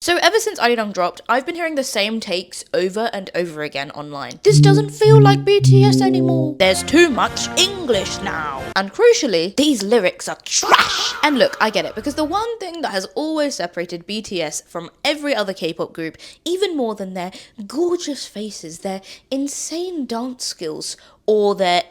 So ever since Arirang dropped, I've been hearing the same takes over and over again online. This doesn't feel like BTS anymore. There's too much English now. And crucially, these lyrics are trash. And look, I get it, because the one thing that has always separated BTS from every other K-pop group, even more than their gorgeous faces, their insane dance skills, or their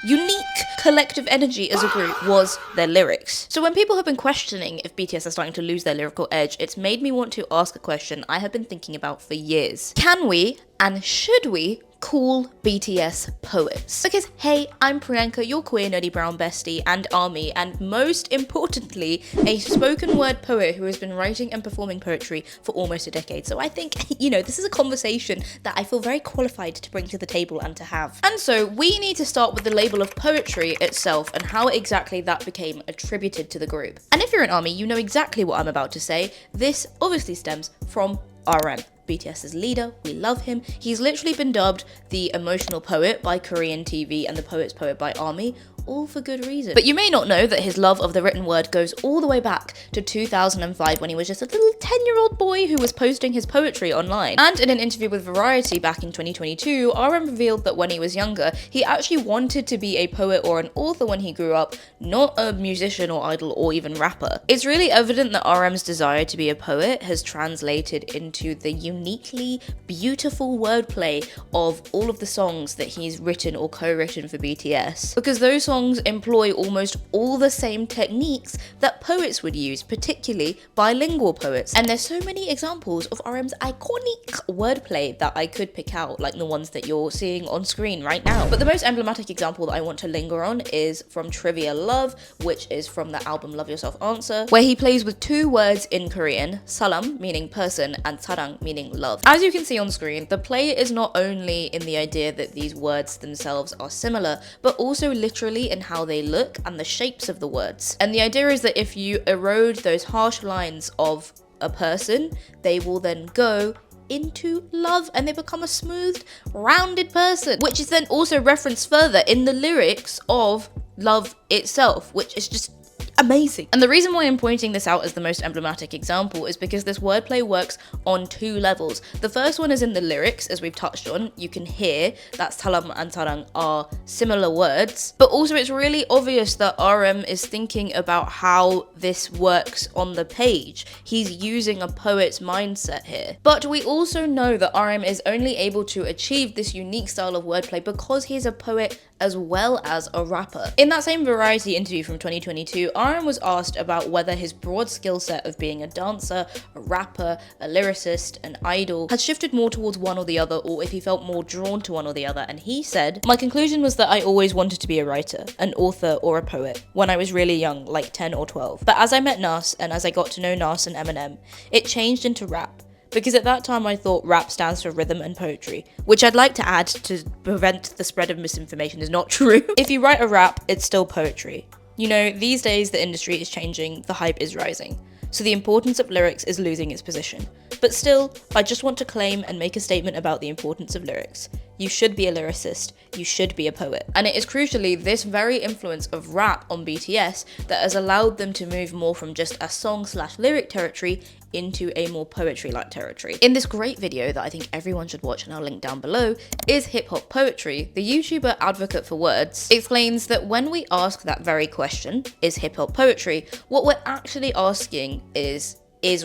unique collective energy as a group, was their lyrics. So when people have been questioning if BTS are starting to lose their lyrical edge, it's made me want to ask a question I have been thinking about for years. Can we, and should we, call BTS poets? Because hey, I'm Priyanka, your queer nerdy brown bestie and army, and most importantly, a spoken word poet who has been writing and performing poetry for almost a decade. So I think, this is a conversation that I feel very qualified to bring to the table and to have. And so we need to start with the label of poetry itself and how exactly that became attributed to the group. And if you're an army, you know exactly what I'm about to say. This obviously stems from RM. BTS's leader, we love him. He's literally been dubbed the emotional poet by Korean TV and the poet's poet by ARMY, all for good reason. But you may not know that his love of the written word goes all the way back to 2005 when he was just a little 10-year-old boy who was posting his poetry online. And in an interview with Variety back in 2022, RM revealed that when he was younger, he actually wanted to be a poet or an author when he grew up, not a musician or idol or even rapper. It's really evident that RM's desire to be a poet has translated into the uniquely beautiful wordplay of all of the songs that he's written or co-written for BTS. Because those songs employ almost all the same techniques that poets would use, particularly bilingual poets. And there's so many examples of RM's iconic wordplay that I could pick out, like the ones that you're seeing on screen right now. But the most emblematic example that I want to linger on is from Trivia Love, which is from the album Love Yourself Answer, where he plays with two words in Korean, salam, meaning person, and sarang, meaning love. As you can see on screen, the play is not only in the idea that these words themselves are similar, but also literally in how they look and the shapes of the words. And the idea is that if you erode those harsh lines of a person, they will then go into love and they become a smooth, rounded person, which is then also referenced further in the lyrics of Love itself, which is just amazing. And the reason why I'm pointing this out as the most emblematic example is because this wordplay works on two levels. The first one is in the lyrics, as we've touched on. You can hear that salam and sarang are similar words, but also it's really obvious that RM is thinking about how this works on the page. He's using a poet's mindset here. But we also know that RM is only able to achieve this unique style of wordplay because he's a poet as well as a rapper. In that same Variety interview from 2022, RM was asked about whether his broad skill set of being a dancer, a rapper, a lyricist, an idol had shifted more towards one or the other, or if he felt more drawn to one or the other, and he said, "My conclusion was that I always wanted to be a writer, an author, or a poet when I was really young, like 10 or 12. But as I met Nas, and as I got to know Nas and Eminem, it changed into rap. Because at that time I thought rap stands for rhythm and poetry, which I'd like to add to prevent the spread of misinformation is not true. If you write a rap, it's still poetry. These days the industry is changing, the hype is rising. So the importance of lyrics is losing its position. But still, I just want to claim and make a statement about the importance of lyrics. You should be a lyricist, you should be a poet. And it is crucially this very influence of rap on BTS that has allowed them to move more from just a song/lyric territory into a more poetry-like territory. In this great video that I think everyone should watch, and I'll link down below, Is Hip Hop Poetry, the YouTuber Advocate for Words explains that when we ask that very question, is hip hop poetry, what we're actually asking is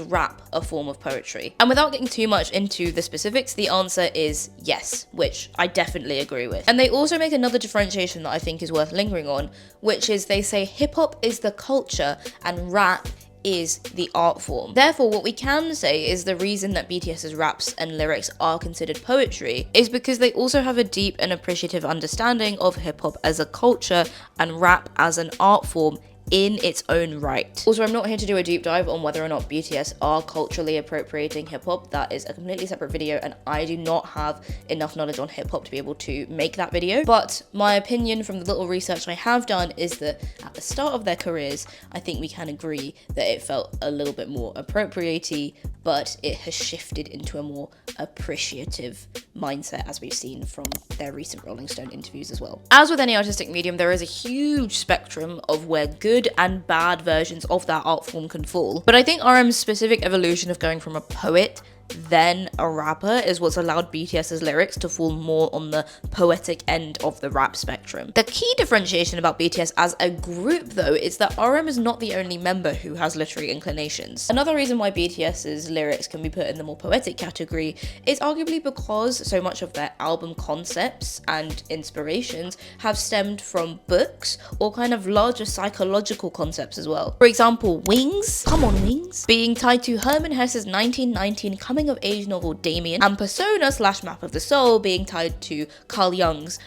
rap a form of poetry? And without getting too much into the specifics, the answer is yes, which I definitely agree with. And they also make another differentiation that I think is worth lingering on, which is they say hip hop is the culture and rap is the art form. Therefore, what we can say is the reason that BTS's raps and lyrics are considered poetry is because they also have a deep and appreciative understanding of hip hop as a culture and rap as an art form in its own right. Also, I'm not here to do a deep dive on whether or not BTS are culturally appropriating hip-hop. That is a completely separate video, and I do not have enough knowledge on hip-hop to be able to make that video. But my opinion from the little research I have done is that at the start of their careers, I think we can agree that it felt a little bit more appropriatey, but it has shifted into a more appreciative mindset, as we've seen from their recent Rolling Stone interviews as well. As with any artistic medium, there is a huge spectrum of where good and bad versions of that art form can fall. But I think RM's specific evolution of going from a poet then a rapper is what's allowed BTS's lyrics to fall more on the poetic end of the rap spectrum. The key differentiation about BTS as a group, though, is that RM is not the only member who has literary inclinations. Another reason why BTS's lyrics can be put in the more poetic category is arguably because so much of their album concepts and inspirations have stemmed from books or kind of larger psychological concepts as well. For example, Wings, come on Wings, being tied to Hermann Hesse's 1919 coming of age novel Damien, and Persona / Map of the Soul being tied to Carl Jung's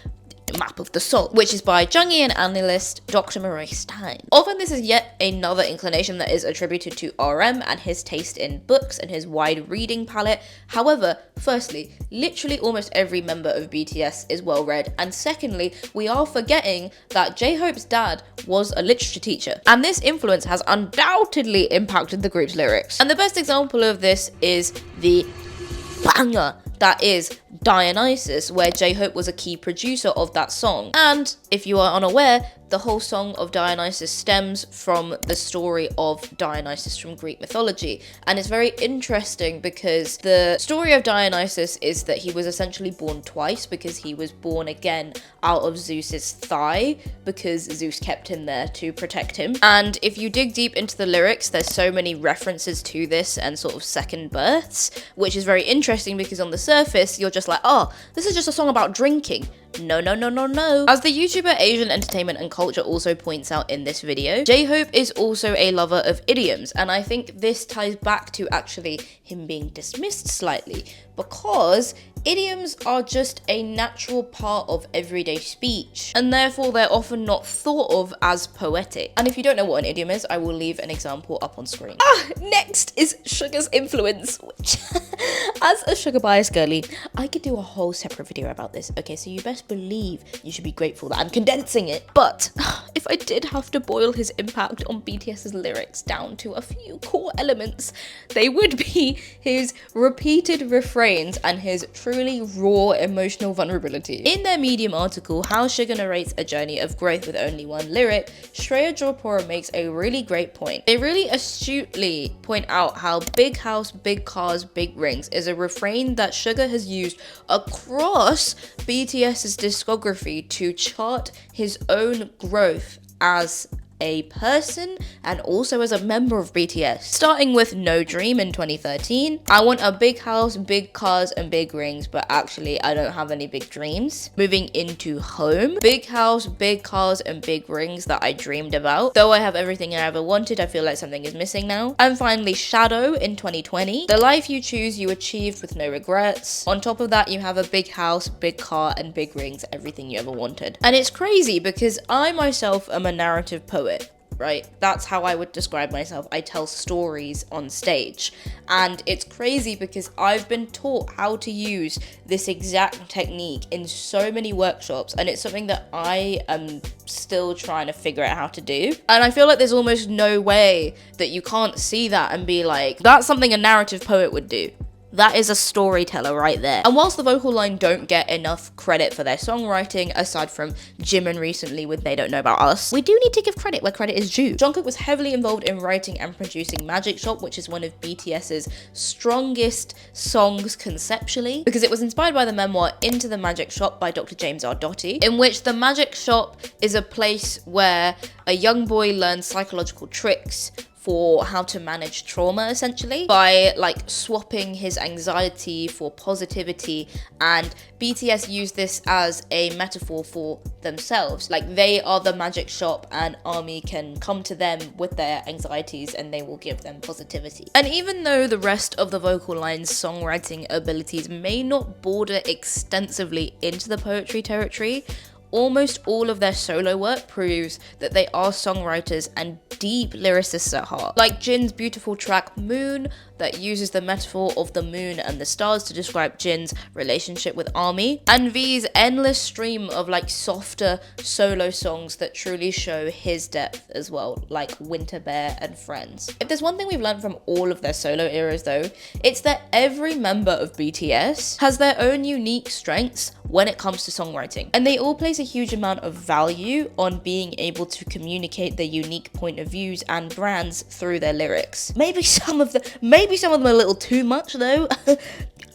Map of the Soul, which is by Jungian analyst Dr. Murray Stein. Often this is yet another inclination that is attributed to RM and his taste in books and his wide reading palette. However, firstly, literally almost every member of BTS is well read, and secondly, we are forgetting that J-Hope's dad was a literature teacher, and this influence has undoubtedly impacted the group's lyrics. And the best example of this is the banger that is Dionysus, where J-Hope was a key producer of that song. And if you are unaware, the whole song of Dionysus stems from the story of Dionysus from Greek mythology. And it's very interesting because the story of Dionysus is that he was essentially born twice, because he was born again out of Zeus's thigh, because Zeus kept him there to protect him. And if you dig deep into the lyrics, there's so many references to this and sort of second births, which is very interesting because on the surface, you're just like, oh, this is just a song about drinking. No. As the YouTuber Asian Entertainment and Culture also points out in this video, J-Hope is also a lover of idioms, and I think this ties back to actually him being dismissed slightly, because idioms are just a natural part of everyday speech, and therefore they're often not thought of as poetic. And if you don't know what an idiom is, I will leave an example up on screen. Next is Sugar's influence, which as a Sugar bias girly, I could do a whole separate video about this. Okay, so you best believe you should be grateful that I'm condensing it. But if I did have to boil his impact on BTS's lyrics down to a few core elements, they would be his repeated refrains and his truly raw emotional vulnerability. In their Medium article, How Sugar Narrates a Journey of Growth with Only One Lyric, Shreya Jopora makes a really great point. They really astutely point out how big house, big cars, big rings is a refrain that Sugar has used across BTS's discography to chart his own growth as a person and also as a member of BTS. Starting with No Dream in 2013, I want a big house, big cars and big rings, but actually I don't have any big dreams. Moving into Home, big house, big cars and big rings that I dreamed about. Though I have everything I ever wanted, I feel like something is missing now. And finally Shadow in 2020, the life you choose you achieved with no regrets. On top of that, you have a big house, big car and big rings, everything you ever wanted. And it's crazy because I myself am a narrative poet. Right? That's how I would describe myself. I tell stories on stage. And it's crazy because I've been taught how to use this exact technique in so many workshops, and it's something that I am still trying to figure out how to do. And I feel like there's almost no way that you can't see that and be like, that's something a narrative poet would do. That is a storyteller right there. And whilst the vocal line don't get enough credit for their songwriting, aside from Jimin recently with They Don't Know About Us, we do need to give credit where credit is due. Jungkook was heavily involved in writing and producing Magic Shop, which is one of BTS's strongest songs conceptually, because it was inspired by the memoir Into the Magic Shop by Dr. James R. Doty, in which the magic shop is a place where a young boy learns psychological tricks for how to manage trauma, essentially, by like swapping his anxiety for positivity. And BTS used this as a metaphor for themselves. Like, they are the magic shop and ARMY can come to them with their anxieties and they will give them positivity. And even though the rest of the vocal line's songwriting abilities may not border extensively into the poetry territory, almost all of their solo work proves that they are songwriters and deep lyricists at heart. Like Jin's beautiful track Moon, that uses the metaphor of the moon and the stars to describe Jin's relationship with Army, and V's endless stream of like softer solo songs that truly show his depth as well, like Winter Bear and Friends. If there's one thing we've learned from all of their solo eras though, it's that every member of BTS has their own unique strengths when it comes to songwriting, and they all place a huge amount of value on being able to communicate their unique point of views and brands through their lyrics. Maybe some of them are a little too much though.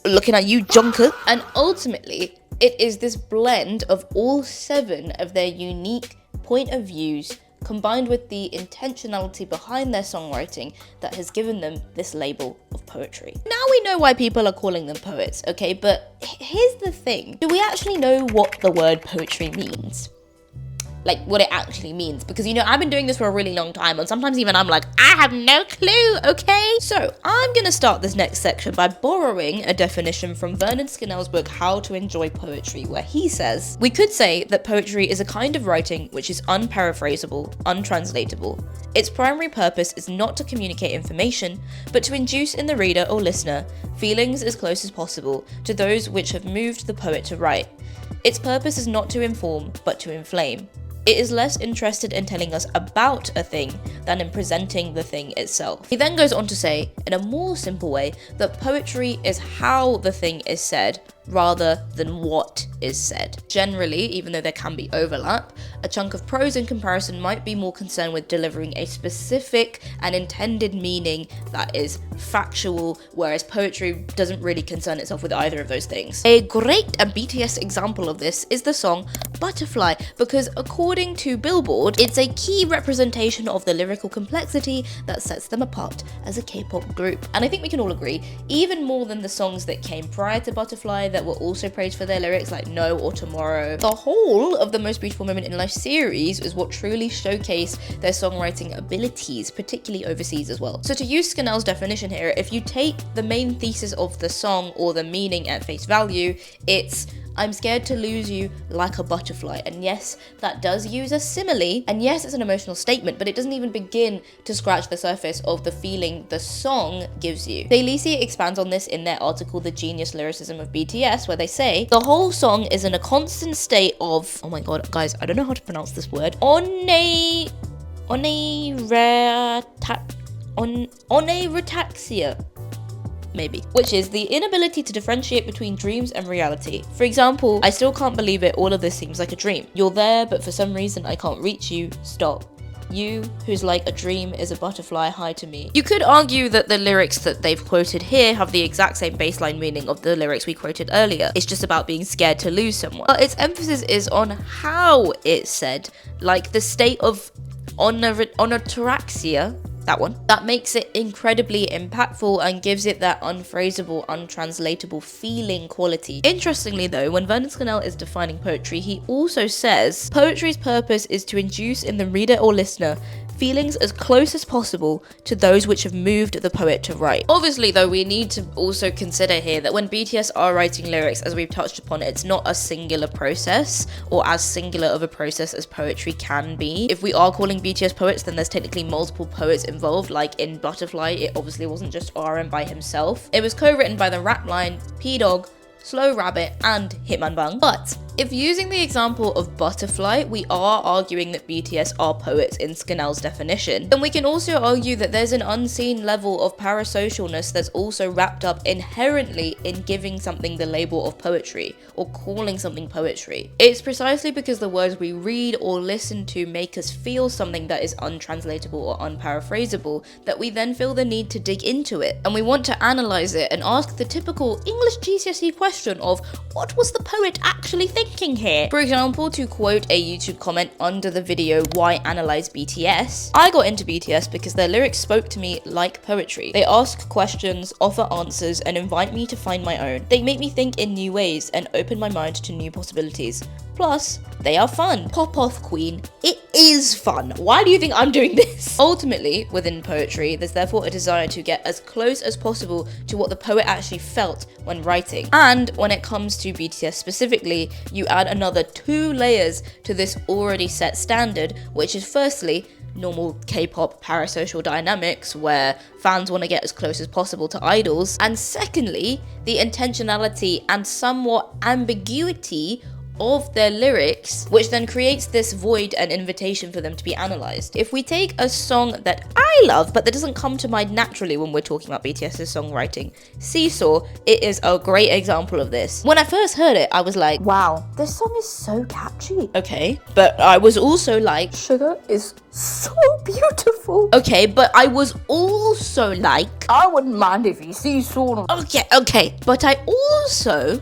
Looking at you, Jungkook. And ultimately, it is this blend of all 7 of their unique point of views combined with the intentionality behind their songwriting that has given them this label of poetry. Now we know why people are calling them poets, okay? But here's the thing. Do we actually know what the word poetry means? Like, what it actually means? Because, you know, I've been doing this for a really long time, and sometimes even I'm like, I have no clue, okay? So, I'm gonna start this next section by borrowing a definition from Vernon Skinnell's book, How to Enjoy Poetry, where he says, we could say that poetry is a kind of writing which is unparaphrasable, untranslatable. Its primary purpose is not to communicate information, but to induce in the reader or listener feelings as close as possible to those which have moved the poet to write. Its purpose is not to inform, but to inflame. It is less interested in telling us about a thing than in presenting the thing itself. He then goes on to say, in a more simple way, that poetry is how the thing is said, rather than what is said. Generally, even though there can be overlap, a chunk of prose in comparison might be more concerned with delivering a specific and intended meaning that is factual, whereas poetry doesn't really concern itself with either of those things. A great BTS example of this is the song Butterfly, because according to Billboard, it's a key representation of the lyrical complexity that sets them apart as a K-pop group. And I think we can all agree, even more than the songs that came prior to Butterfly that were also praised for their lyrics, like No or Tomorrow, the whole of the Most Beautiful Moment in Life series is what truly showcased their songwriting abilities, particularly overseas as well. So to use Skinnell's definition here, if you take the main thesis of the song or the meaning at face value, it's I'm scared to lose you like a butterfly. And yes, that does use a simile. And yes, it's an emotional statement, but it doesn't even begin to scratch the surface of the feeling the song gives you. Dailisi expands on this in their article, The Genius Lyricism of BTS, where they say, the whole song is in a constant state of, oh my god, guys, I don't know how to pronounce this word, oneirataxia. Maybe, which is the inability to differentiate between dreams and reality. For example, I still can't believe it, all of this seems like a dream. You're there, but for some reason I can't reach you, stop. You, who's like a dream, is a butterfly, hi to me. You could argue that the lyrics that they've quoted here have the exact same baseline meaning of the lyrics we quoted earlier. It's just about being scared to lose someone. But its emphasis is on how it's said, like the state of onotoraxia, that one, that makes it incredibly impactful and gives it that unphrasable, untranslatable feeling quality. Interestingly though, when Vernon Skinnell is defining poetry, he also says, poetry's purpose is to induce in the reader or listener feelings as close as possible to those which have moved the poet to write. Obviously though, we need to also consider here that when BTS are writing lyrics, as we've touched upon, it's not a singular process or as singular of a process as poetry can be. If we are calling BTS poets, then there's technically multiple poets involved, like in Butterfly, it obviously wasn't just RM by himself. It was co-written by the Rap Line, P-Dog, Slow Rabbit, and Hitman Bang. But if using the example of Butterfly, we are arguing that BTS are poets in Skinnell's definition, then we can also argue that there's an unseen level of parasocialness that's also wrapped up inherently in giving something the label of poetry, or calling something poetry. It's precisely because the words we read or listen to make us feel something that is untranslatable or unparaphrasable that we then feel the need to dig into it, and we want to analyze it and ask the typical English GCSE question of, what was the poet actually thinking here? For example, to quote a YouTube comment under the video Why Analyze BTS, I got into BTS because their lyrics spoke to me like poetry. They ask questions, offer answers, and invite me to find my own. They make me think in new ways and open my mind to new possibilities. Plus, they are fun. Pop off, queen. It is fun. Why do you think I'm doing this? Ultimately, within poetry, there's therefore a desire to get as close as possible to what the poet actually felt when writing. And when it comes to BTS specifically, you add another 2 layers to this already set standard, which is firstly, normal K-pop parasocial dynamics where fans want to get as close as possible to idols. And secondly, the intentionality and somewhat ambiguity of their lyrics, which then creates this void and invitation for them to be analysed. If we take a song that I love, but that doesn't come to mind naturally when we're talking about BTS's songwriting, Seesaw, it is a great example of this. When I first heard it, I was like, wow, this song is so catchy. Okay, but I was also like, Sugar is so beautiful. Okay, but I was also like, I wouldn't mind if you seesaw. Okay, but I also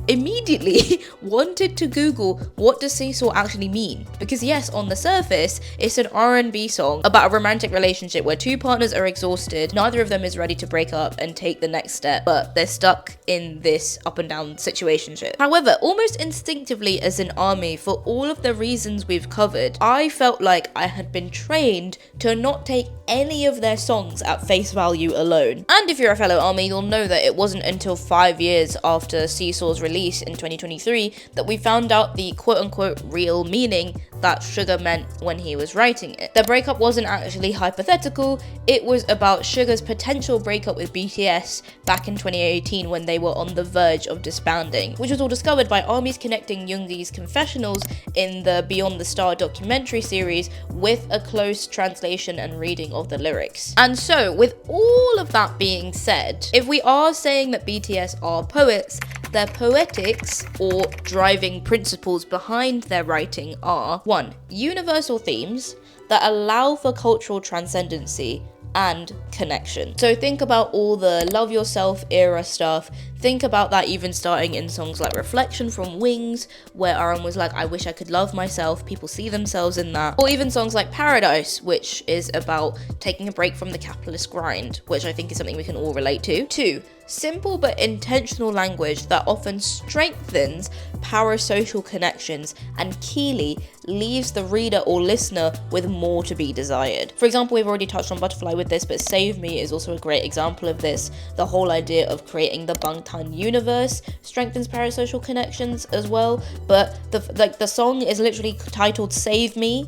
immediately wanted to Google what does seesaw actually mean, because yes, on the surface it's an R&B song about a romantic relationship where two partners are exhausted, neither of them is ready to break up and take the next step, but they're stuck in this up and down situationship. However, almost instinctively as an ARMY, for all of the reasons we've covered, I felt like I had been trained to not take any of their songs at face value alone. And if you're a fellow ARMY, you'll know that it wasn't until 5 years after Seesaw's release in 2023 that we found out the quote-unquote real meaning that Sugar meant when he was writing it. The breakup wasn't actually hypothetical, it was about Sugar's potential breakup with BTS back in 2018 when they were on the verge of disbanding, which was all discovered by ARMYs connecting Yoongi's confessionals in the Beyond the Star documentary series with a close translation and reading of the lyrics. And so, with all of that being said, if we are saying that BTS are poets, their poetics, or driving principles behind their writing are 1. Universal themes that allow for cultural transcendency and connection. So think about all the Love Yourself era stuff. Think about that even starting in songs like Reflection from Wings, where Aaron was like, I wish I could love myself, people see themselves in that. Or even songs like Paradise, which is about taking a break from the capitalist grind, which I think is something we can all relate to. 2. Simple but intentional language that often strengthens parasocial connections and keyly leaves the reader or listener with more to be desired. For example, we've already touched on Butterfly with this, but Save Me is also a great example of this. The whole idea of creating the Bangtan universe strengthens parasocial connections as well, but the song is literally titled Save Me.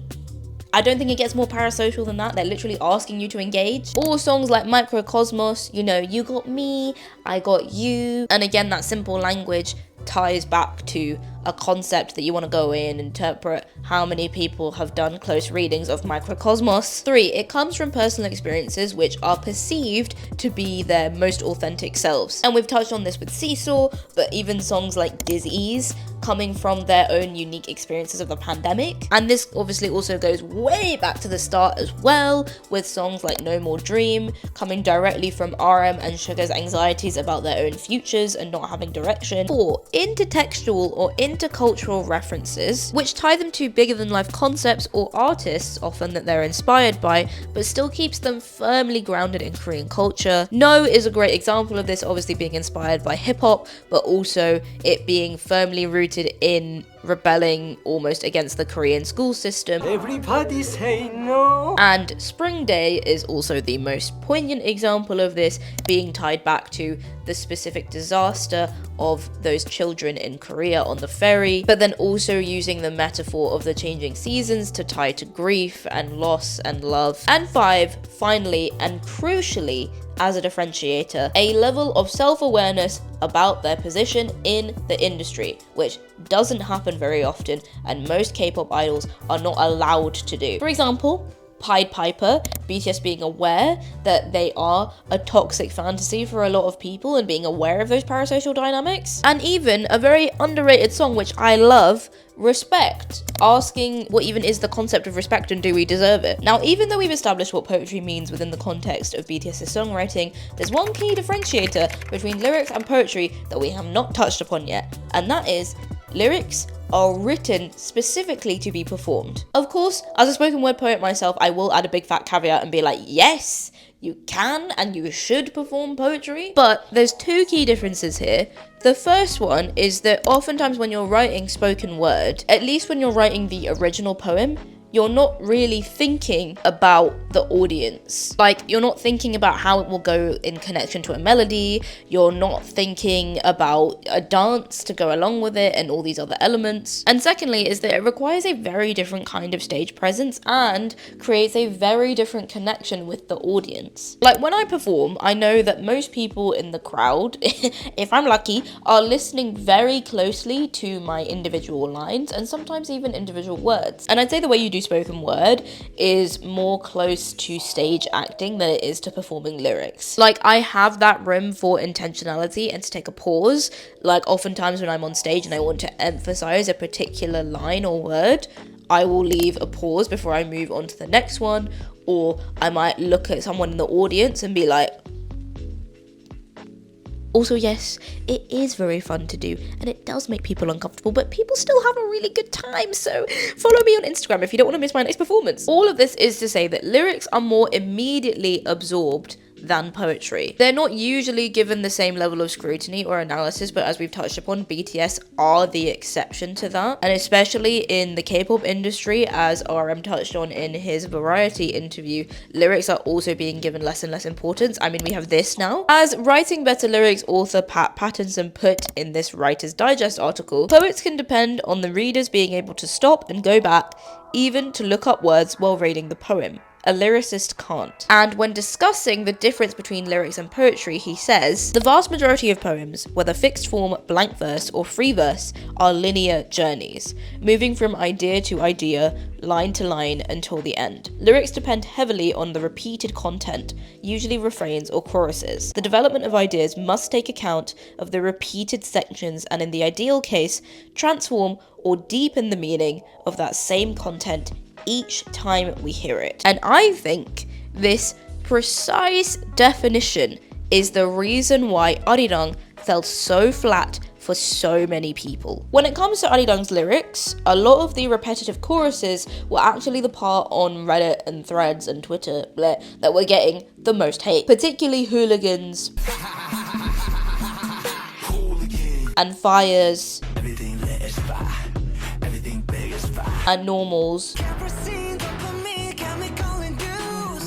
I don't think it gets more parasocial than that. They're literally asking you to engage. Or songs like Microcosmos, you know, you got me, I got you. And again, that simple language ties back to a concept that you want to go in and interpret. How many people have done close readings of Microcosmos? 3. It comes from personal experiences which are perceived to be their most authentic selves. And we've touched on this with Seesaw, but even songs like Disease coming from their own unique experiences of the pandemic. And this obviously also goes way back to the start as well, with songs like No More Dream coming directly from RM and Sugar's anxieties about their own futures and not having direction. 4. Intertextual or intercultural references, which tie them to bigger than life concepts or artists often that they're inspired by, but still keeps them firmly grounded in Korean culture. No is a great example of this, obviously being inspired by hip hop, but also it being firmly rooted in rebelling almost against the Korean school system. Everybody say no. And Spring Day is also the most poignant example of this, being tied back to the specific disaster of those children in Korea on the ferry, but then also using the metaphor of the changing seasons to tie to grief and loss and love. And 5, finally and crucially, as a differentiator, a level of self-awareness about their position in the industry, which doesn't happen very often and most K-pop idols are not allowed to do. For example, Pied Piper, BTS being aware that they are a toxic fantasy for a lot of people and being aware of those parasocial dynamics. And even a very underrated song which I love, Respect, asking what even is the concept of respect and do we deserve it? Now, even though we've established what poetry means within the context of BTS's songwriting, there's one key differentiator between lyrics and poetry that we have not touched upon yet, and that is lyrics are written specifically to be performed. Of course, as a spoken word poet myself, I will add a big fat caveat and be like, yes, you can and you should perform poetry, but there's 2 key differences here. The first one is that oftentimes when you're writing spoken word, at least when you're writing the original poem, you're not really thinking about the audience. Like, you're not thinking about how it will go in connection to a melody. You're not thinking about a dance to go along with it and all these other elements. And secondly is that it requires a very different kind of stage presence and creates a very different connection with the audience. Like, when I perform, I know that most people in the crowd, if I'm lucky, are listening very closely to my individual lines and sometimes even individual words. And I'd say the way you do spoken word is more close to stage acting than it is to performing lyrics. Like, I have that room for intentionality and to take a pause. Like, oftentimes when I'm on stage and I want to emphasize a particular line or word, I will leave a pause before I move on to the next one, or I might look at someone in the audience and be like, also, yes, it is very fun to do, and it does make people uncomfortable, but people still have a really good time, so follow me on Instagram if you don't want to miss my next performance. All of this is to say that lyrics are more immediately absorbed than poetry. They're not usually given the same level of scrutiny or analysis, but as we've touched upon, BTS are the exception to that. And especially in the K-pop industry, as RM touched on in his Variety interview, lyrics are also being given less and less importance. I mean, we have this now. As Writing Better Lyrics author Pat Pattinson put in this Writer's Digest article, poets can depend on the readers being able to stop and go back, even to look up words while reading the poem. A lyricist can't. And when discussing the difference between lyrics and poetry, he says, the vast majority of poems, whether fixed form, blank verse, or free verse, are linear journeys, moving from idea to idea, line to line until the end. Lyrics depend heavily on the repeated content, usually refrains or choruses. The development of ideas must take account of the repeated sections and, in the ideal case, transform or deepen the meaning of that same content each time we hear it. And I think this precise definition is the reason why Arirang fell so flat for so many people. When it comes to Arirang's lyrics, a lot of the repetitive choruses were actually the part on Reddit and Threads and Twitter that were getting the most hate, particularly hooligans and fires and normals,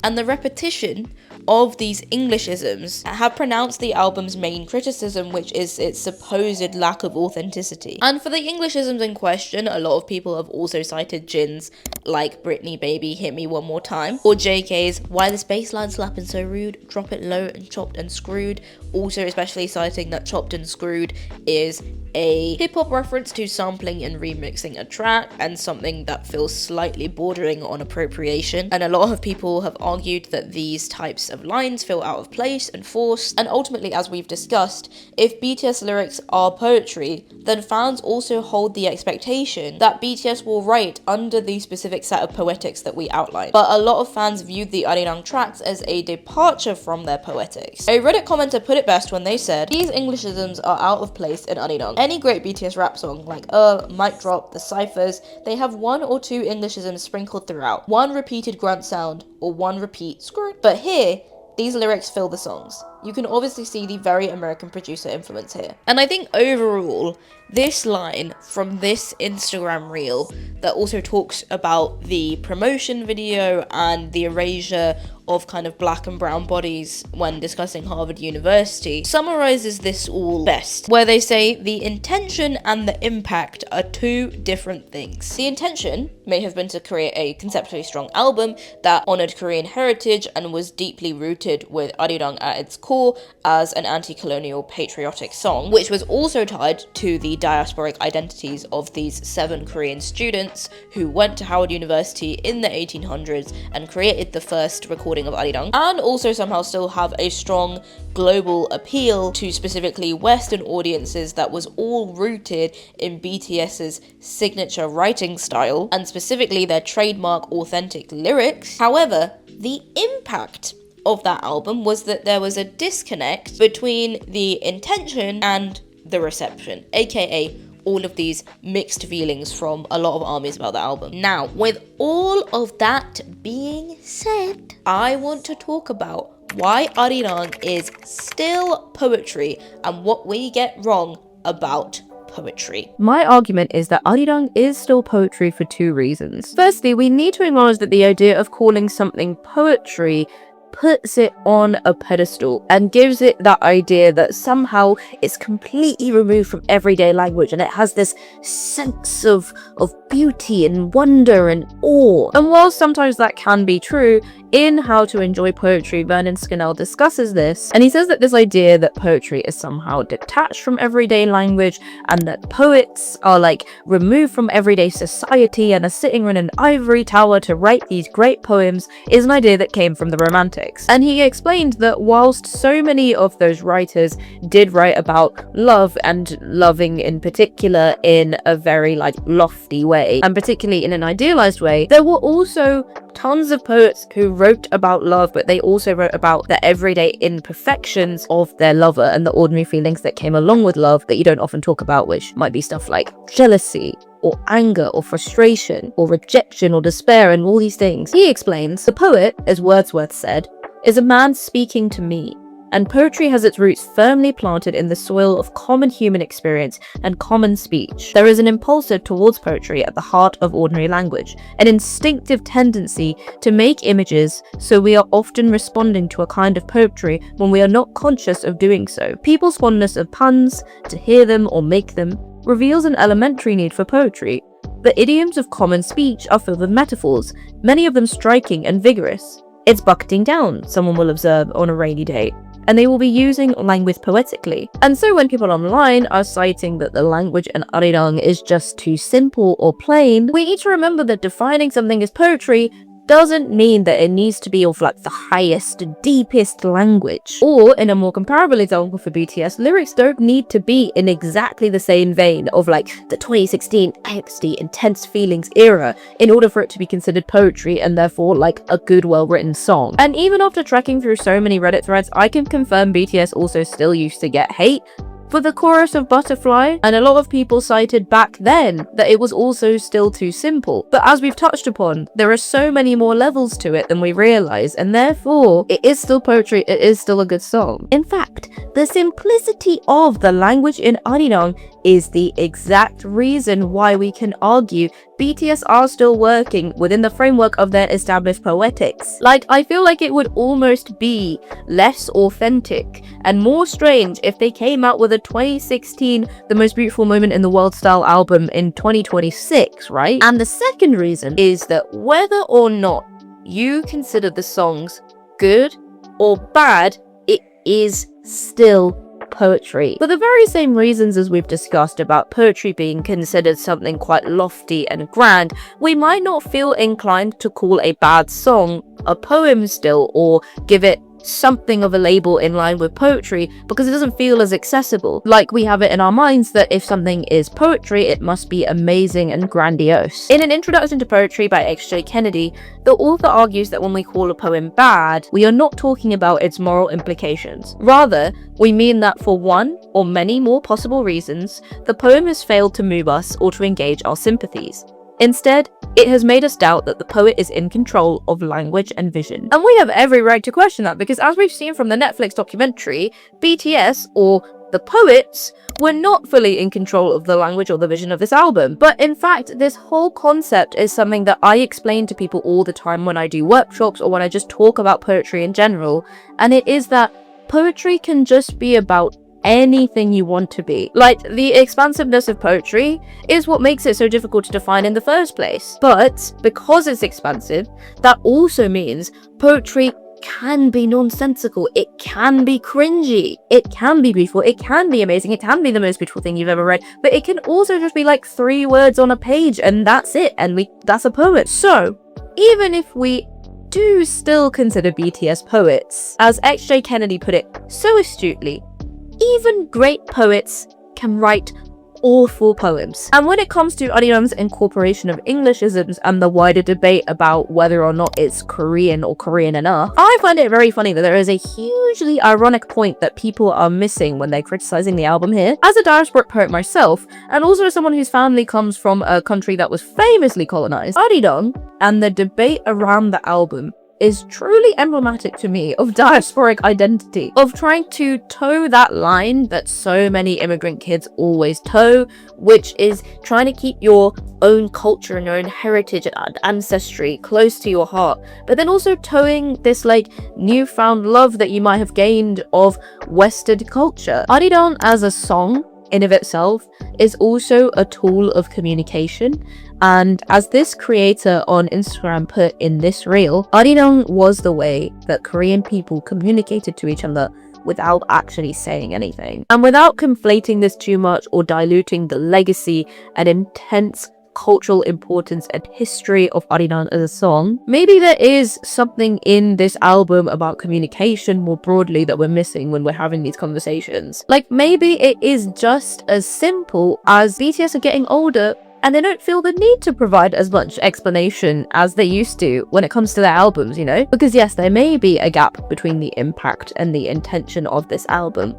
and the repetition of these Englishisms have pronounced the album's main criticism, which is its supposed lack of authenticity. And for the Englishisms in question, a lot of people have also cited Jin's like Britney Baby Hit Me One More Time, or JK's Why This Bassline Slapping So Rude, Drop It Low and Chopped and Screwed, also especially citing that Chopped and Screwed is a hip-hop reference to sampling and remixing a track and something that feels slightly bordering on appropriation. And a lot of people have argued that these types of lines feel out of place and forced. And ultimately, as we've discussed, if BTS lyrics are poetry, then fans also hold the expectation that BTS will write under the specific set of poetics that we outlined. But a lot of fans viewed the Arirang tracks as a departure from their poetics. A Reddit commenter put it best when they said, these Englishisms are out of place in Arirang. Any great BTS rap song like Mic Drop, The Cyphers, they have one or two Englishisms sprinkled throughout, one repeated grunt sound or one repeat screw. But here, these lyrics fill the songs. You can obviously see the very American producer influence here. And I think overall, this line from this Instagram reel that also talks about the promotion video and the erasure of kind of black and brown bodies when discussing Harvard University summarizes this all best, where they say the intention and the impact are two different things. The intention may have been to create a conceptually strong album that honored Korean heritage and was deeply rooted with Arirang at its core as an anti-colonial patriotic song, which was also tied to the diasporic identities of these 7 Korean students who went to Howard University in the 1800s and created the first recording of Arirang, and also somehow still have a strong global appeal to specifically Western audiences that was all rooted in BTS's signature writing style and specifically their trademark authentic lyrics. However, the impact of that album was that there was a disconnect between the intention and the reception, aka all of these mixed feelings from a lot of armies about the album. Now, with all of that being said, I want to talk about why Arirang is still poetry and what we get wrong about poetry. My argument is that Arirang is still poetry for two reasons. Firstly, we need to acknowledge that the idea of calling something poetry puts it on a pedestal and gives it that idea that somehow it's completely removed from everyday language and it has this sense of beauty and wonder and awe. And while sometimes that can be true, in How to Enjoy Poetry, Vernon Scannell discusses this, and he says that this idea that poetry is somehow detached from everyday language and that poets are like removed from everyday society and are sitting in an ivory tower to write these great poems is an idea that came from the Romantics. And he explained that whilst so many of those writers did write about love and loving in particular in a very like lofty way, and particularly in an idealized way, there were also tons of poets who wrote about love, but they also wrote about the everyday imperfections of their lover and the ordinary feelings that came along with love that you don't often talk about, which might be stuff like jealousy or anger or frustration or rejection or despair and all these things. He explains, the poet, as Wordsworth said, is a man speaking to me. And poetry has its roots firmly planted in the soil of common human experience and common speech. There is an impulsive towards poetry at the heart of ordinary language, an instinctive tendency to make images, so we are often responding to a kind of poetry when we are not conscious of doing so. People's fondness of puns, to hear them or make them, reveals an elementary need for poetry. The idioms of common speech are filled with metaphors, many of them striking and vigorous. It's bucketing down, someone will observe on a rainy day, and they will be using language poetically. And so when people online are citing that the language in Arirang is just too simple or plain, we need to remember that defining something as poetry doesn't mean that it needs to be of like the highest, deepest language. Or, in a more comparable example for BTS, lyrics don't need to be in exactly the same vein of like the 2016 angsty, intense feelings era in order for it to be considered poetry and therefore like a good, well-written song. And even after trekking through so many Reddit threads, I can confirm BTS also still used to get hate for the chorus of Butterfly, and a lot of people cited back then that it was also still too simple. But as we've touched upon, there are so many more levels to it than we realize, and therefore it is still poetry, it is still a good song. In fact, the simplicity of the language in Arirang is the exact reason why we can argue BTS are still working within the framework of their established poetics. Like, I feel like it would almost be less authentic and more strange if they came out with a 2016 The Most Beautiful Moment in the World style album in 2026, right? And the second reason is that whether or not you consider the songs good or bad, it is still poetry. For the very same reasons as we've discussed about poetry being considered something quite lofty and grand, we might not feel inclined to call a bad song a poem still, or give it something of a label in line with poetry because it doesn't feel as accessible. Like we have it in our minds that if something is poetry, it must be amazing and grandiose. In an introduction to poetry by X.J. Kennedy, the author argues that when we call a poem bad, we are not talking about its moral implications. Rather, we mean that for one or many more possible reasons, the poem has failed to move us or to engage our sympathies. Instead, it has made us doubt that the poet is in control of language and vision. And we have every right to question that, because as we've seen from the Netflix documentary, BTS, or the poets, were not fully in control of the language or the vision of this album. But in fact, this whole concept is something that I explain to people all the time when I do workshops or when I just talk about poetry in general, and it is that poetry can just be about anything you want to be. Like, the expansiveness of poetry is what makes it so difficult to define in the first place. But because it's expansive, that also means poetry can be nonsensical, it can be cringy, it can be beautiful, it can be amazing, it can be the most beautiful thing you've ever read, but it can also just be like 3 words on a page and that's it, and that's a poet. So even if we do still consider BTS poets, as X.J. Kennedy put it so astutely, even great poets can write awful poems. And when it comes to Arirang's incorporation of Englishisms and the wider debate about whether or not it's Korean or Korean enough, I find it very funny that there is a hugely ironic point that people are missing when they're criticizing the album here. As a diasporic poet myself, and also as someone whose family comes from a country that was famously colonized, Arirang and the debate around the album is truly emblematic to me of diasporic identity, of trying to toe that line that so many immigrant kids always toe, which is trying to keep your own culture and your own heritage and ancestry close to your heart, but then also towing this like newfound love that you might have gained of Western culture. Arirang as a song in of itself is also a tool of communication, and as this creator on Instagram put in this reel, Arirang was the way that Korean people communicated to each other without actually saying anything. And without conflating this too much or diluting the legacy and intense cultural importance and history of Arirang as a song, maybe there is something in this album about communication more broadly that we're missing when we're having these conversations. Like maybe it is just as simple as BTS are getting older and they don't feel the need to provide as much explanation as they used to when it comes to their albums, you know? Because yes, there may be a gap between the impact and the intention of this album,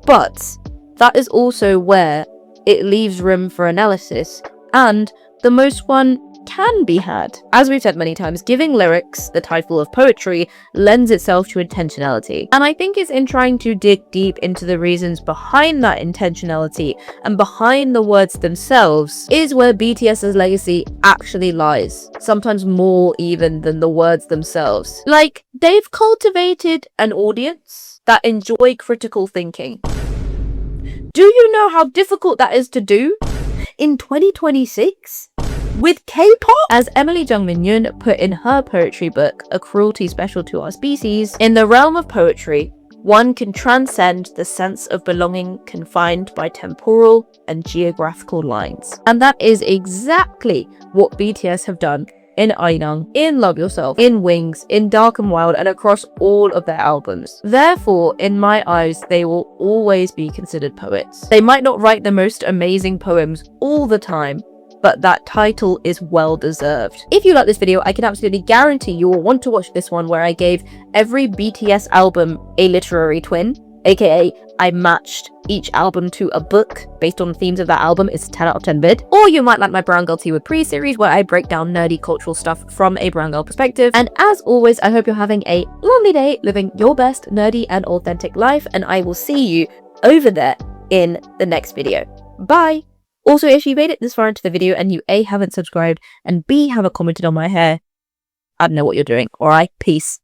but that is also where it leaves room for analysis, and the most one can be had. As we've said many times, giving lyrics the title of poetry lends itself to intentionality. And I think it's in trying to dig deep into the reasons behind that intentionality and behind the words themselves is where BTS's legacy actually lies. Sometimes more even than the words themselves. Like, they've cultivated an audience that enjoy critical thinking. Do you know how difficult that is to do in 2026? With K-pop? As Emily Jung Min Yoon put in her poetry book, A Cruelty Special to Our Species, in the realm of poetry, one can transcend the sense of belonging confined by temporal and geographical lines. And that is exactly what BTS have done in Arirang, in Love Yourself, in Wings, in Dark and Wild, and across all of their albums. Therefore, in my eyes, they will always be considered poets. They might not write the most amazing poems all the time, but that title is well deserved. If you like this video, I can absolutely guarantee you will want to watch this one where I gave every BTS album a literary twin, aka I matched each album to a book based on the themes of that album. It's a 10 out of 10 vid. Or you might like my Brown Girl Tea with Pre series where I break down nerdy cultural stuff from a brown girl perspective. And as always, I hope you're having a lovely day, living your best nerdy and authentic life, and I will see you over there in the next video. Bye! Also, if you made it this far into the video and you A, haven't subscribed, and B, haven't commented on my hair, I don't know what you're doing. Alright, peace.